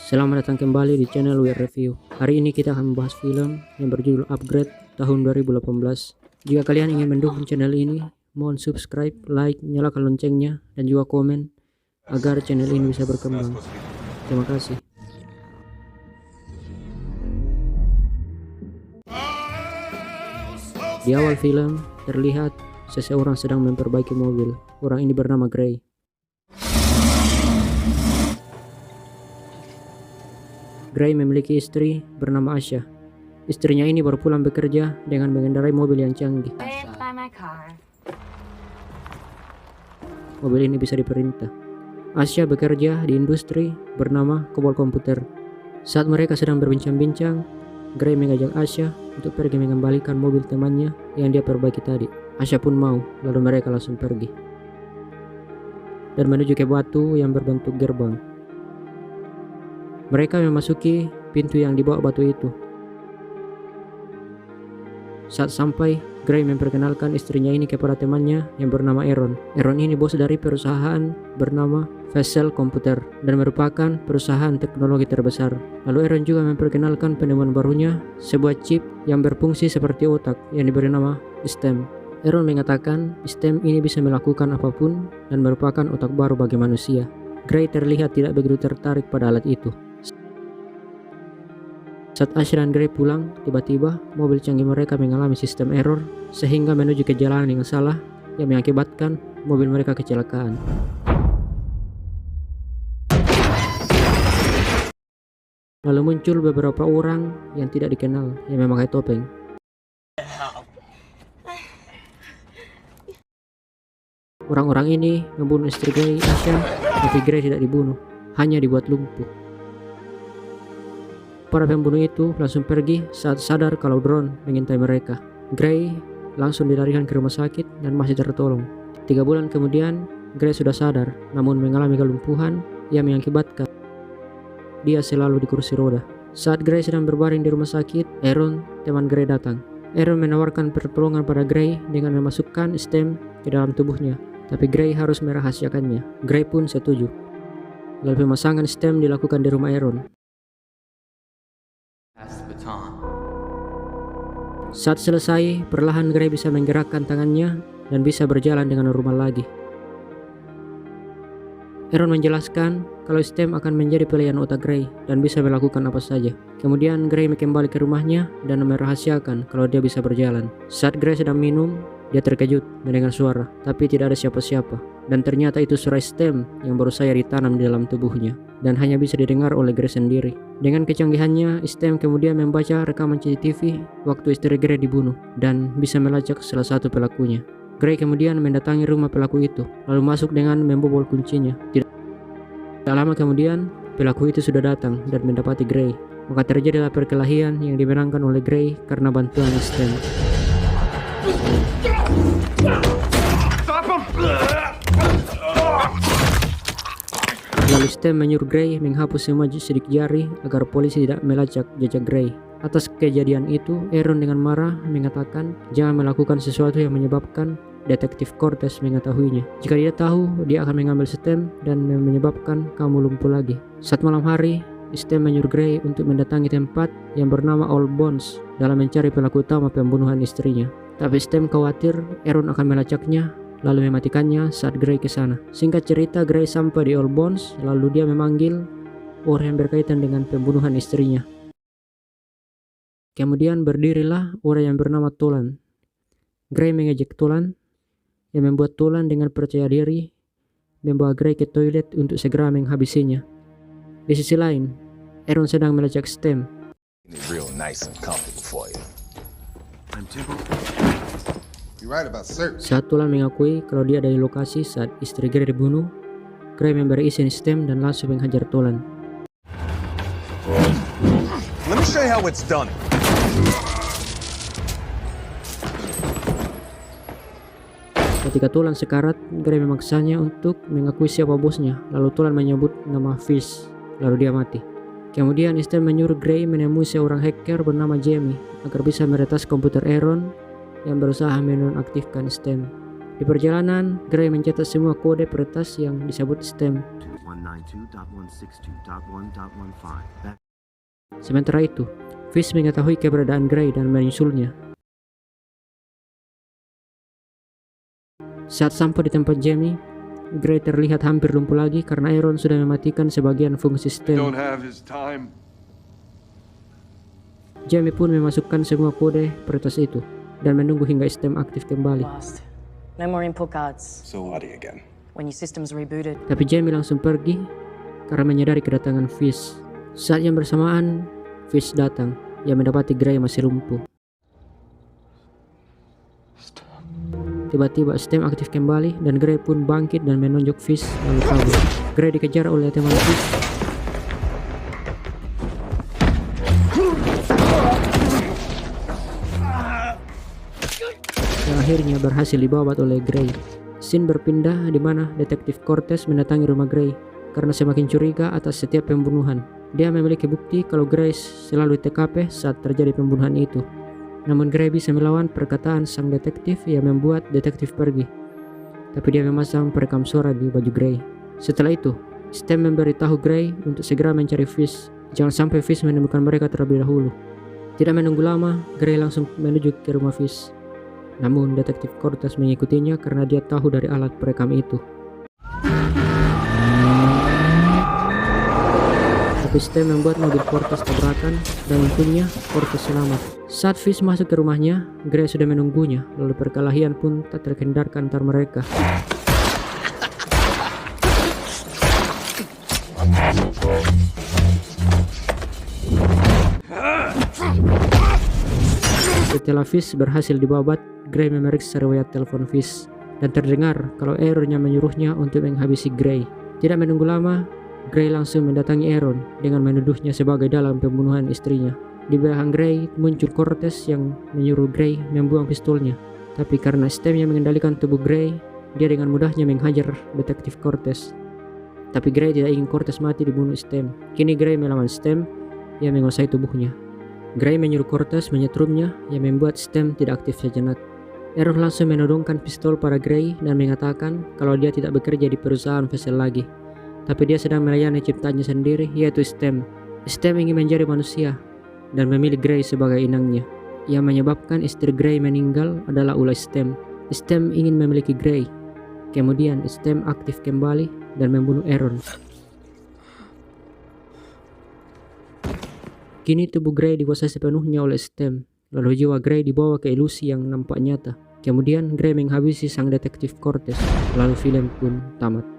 Selamat datang kembali di channel We Review. Hari ini kita akan membahas film yang berjudul Upgrade tahun 2018. Jika kalian ingin mendukung channel ini, mohon subscribe, like, nyalakan loncengnya, dan juga komen agar channel ini bisa berkembang. Terima kasih. Di awal film, terlihat seseorang sedang memperbaiki mobil. Orang ini bernama Gray. Gray memiliki istri bernama Asha. Istrinya ini baru pulang bekerja dengan mengendarai mobil yang canggih. Mobil ini bisa diperintah. Asha bekerja di industri bernama Kobol Komputer. Saat mereka sedang berbincang-bincang, Gray mengajak Asha untuk pergi mengembalikan mobil temannya yang dia perbaiki tadi. Asha pun mau, lalu mereka langsung pergi dan menuju ke batu yang berbentuk gerbang. Mereka memasuki pintu yang dibawa batu itu. Saat sampai, Gray memperkenalkan istrinya ini kepada temannya yang bernama Aaron. Aaron ini bos dari perusahaan bernama Vessel Computer dan merupakan perusahaan teknologi terbesar. Lalu Aaron juga memperkenalkan penemuan barunya, sebuah chip yang berfungsi seperti otak yang diberi nama STEM. Aaron mengatakan STEM ini bisa melakukan apapun dan merupakan otak baru bagi manusia. Gray terlihat tidak begitu tertarik pada alat itu. Saat Asha dan Gray pulang, tiba-tiba mobil canggih mereka mengalami sistem error sehingga menuju ke jalan yang salah yang mengakibatkan mobil mereka kecelakaan. Lalu muncul beberapa orang yang tidak dikenal yang memakai topeng. Orang-orang ini membunuh istri Gray, Asha, tapi Gray tidak dibunuh, hanya dibuat lumpuh. Para pembunuh itu langsung pergi saat sadar kalau drone mengintai mereka. Gray langsung dilarikan ke rumah sakit dan masih tertolong. 3 bulan kemudian, Gray sudah sadar namun mengalami kelumpuhan yang mengakibatkan dia selalu di kursi roda. Saat Gray sedang berbaring di rumah sakit, Aaron, teman Gray, datang. Aaron menawarkan pertolongan pada Gray dengan memasukkan STEM ke dalam tubuhnya, tapi Gray harus merahasiakannya. Gray pun setuju. Lalu pemasangan STEM dilakukan di rumah Aaron. Saat selesai, perlahan Gray bisa menggerakkan tangannya dan bisa berjalan dengan normal lagi. Aaron menjelaskan kalau STEM akan menjadi pilihan otak Gray dan bisa melakukan apa saja. Kemudian Gray kembali ke rumahnya dan merahasiakan kalau dia bisa berjalan. Saat Gray sedang minum, dia terkejut mendengar suara, tapi tidak ada siapa-siapa. Dan ternyata itu suara STEM yang baru saja ditanam di dalam tubuhnya dan hanya bisa didengar oleh Gray sendiri. Dengan kecanggihannya, STEM kemudian membaca rekaman CCTV waktu istri Gray dibunuh dan bisa melacak salah satu pelakunya. Gray kemudian mendatangi rumah pelaku itu, lalu masuk dengan membobol kuncinya. Tidak lama kemudian, pelaku itu sudah datang dan mendapati Gray. Maka terjadilah perkelahian yang dimenangkan oleh Gray karena bantuan STEM. Lalu STEM menyuruh Gray menghapus semua sidik jari agar polisi tidak melacak jejak Gray. Atas kejadian itu, Aaron dengan marah mengatakan jangan melakukan sesuatu yang menyebabkan detektif Cortez mengetahuinya. Jika dia tahu, dia akan mengambil STEM dan menyebabkan kamu lumpuh lagi. Saat malam hari, STEM menyuruh Gray untuk mendatangi tempat yang bernama Old Bones dalam mencari pelaku utama pembunuhan istrinya. Tapi STEM khawatir Aaron akan melacaknya, lalu mematikannya saat Gray ke sana. Singkat cerita, Gray sampai di Old Bones, lalu dia memanggil orang yang berkaitan dengan pembunuhan istrinya. Kemudian berdirilah orang yang bernama Tolan. Gray mengejek Tolan, yang membuat Tolan dengan percaya diri membawa Gray ke toilet untuk segera menghabisinya. Di sisi lain, Aaron sedang melacak STEM. Saat Tolan mengakui kalau dia ada di lokasi saat istri Gray dibunuh, Gray memberi izin STEM dan langsung menghajar Tolan. Let me show you how it's done. Ketika Tolan sekarat, Gray memaksanya untuk mengakui siapa bosnya. Lalu Tolan menyebut nama Fish, lalu dia mati. Kemudian STEM menyuruh Gray menemui seorang hacker bernama Jamie agar bisa meretas komputer Aaron yang berusaha menonaktifkan STEM. Di perjalanan, Gray mencatat semua kode peretas yang disebut STEM. 192.162.1.15. Sementara itu, Fish mengetahui keberadaan Gray dan menyusulnya. Saat sampai di tempat Jamie, Gray terlihat hampir lumpuh lagi karena Aaron sudah mematikan sebagian fungsi STEM. have his time. Jamie pun memasukkan semua kode peretas itu dan menunggu hingga STEM aktif kembali. Lost. No more input cards. So Lottie again. When your system's rebooted, Tapi Jamie langsung pergi karena menyadari kedatangan Fish. Saat yang bersamaan, Fish datang. Ia mendapati Gray masih lumpuh. Tiba-tiba STEM aktif kembali dan Gray pun bangkit dan menunjuk Fish lalu kabur. Gray dikejar oleh teman Fish. Yang akhirnya berhasil dibabat oleh Gray. Scene berpindah di mana detektif Cortez mendatangi rumah Gray karena semakin curiga atas setiap pembunuhan. Dia memiliki bukti kalau Gray selalu di TKP saat terjadi pembunuhan itu. Namun Gray bisa melawan perkataan sang detektif yang membuat detektif pergi. Tapi dia memasang perekam suara di baju Gray. Setelah itu, STEM memberitahu Gray untuk segera mencari Fish. Jangan sampai Fish menemukan mereka terlebih dahulu. Tidak menunggu lama, Gray langsung menuju ke rumah Fish. Namun detektif Cortez mengikutinya karena dia tahu dari alat perekam itu. Tapi STEM membuat mobil Cortez tabrakan dan untungnya Cortez selamat. Saat Fish masuk ke rumahnya, Gray sudah menunggunya, lalu perkelahian pun tak terhindarkan antar mereka. Setelah Fish berhasil dibabat, Gray memeriksa riwayat telepon Fish dan terdengar kalau Aaronnya menyuruhnya untuk menghabisi Gray. Tidak menunggu lama, Gray langsung mendatangi Aaron dengan menuduhnya sebagai dalam pembunuhan istrinya. Di belakang Gray muncul Cortez yang menyuruh Gray membuang pistolnya. Tapi karena STEM yang mengendalikan tubuh Gray, dia dengan mudahnya menghajar detektif Cortez. Tapi Gray tidak ingin Cortez mati dibunuh STEM. Kini Gray melawan STEM yang menguasai tubuhnya. Gray menyuruh Cortez menyetrumnya yang membuat STEM tidak aktif sejenak. Aaron langsung menodongkan pistol pada Gray dan mengatakan kalau dia tidak bekerja di perusahaan Vessel lagi. Tapi dia sedang melayani ciptaannya sendiri, yaitu STEM. STEM ingin menjadi manusia dan memilih Gray sebagai inangnya. Yang menyebabkan istri Gray meninggal adalah ulah STEM. STEM ingin memiliki Gray. Kemudian STEM aktif kembali dan membunuh Aaron. Kini tubuh Gray dikuasai sepenuhnya oleh STEM. Lalu jiwa Gray dibawa ke ilusi yang nampak nyata. Kemudian Gray menghabisi sang detektif Cortez. Lalu film pun tamat.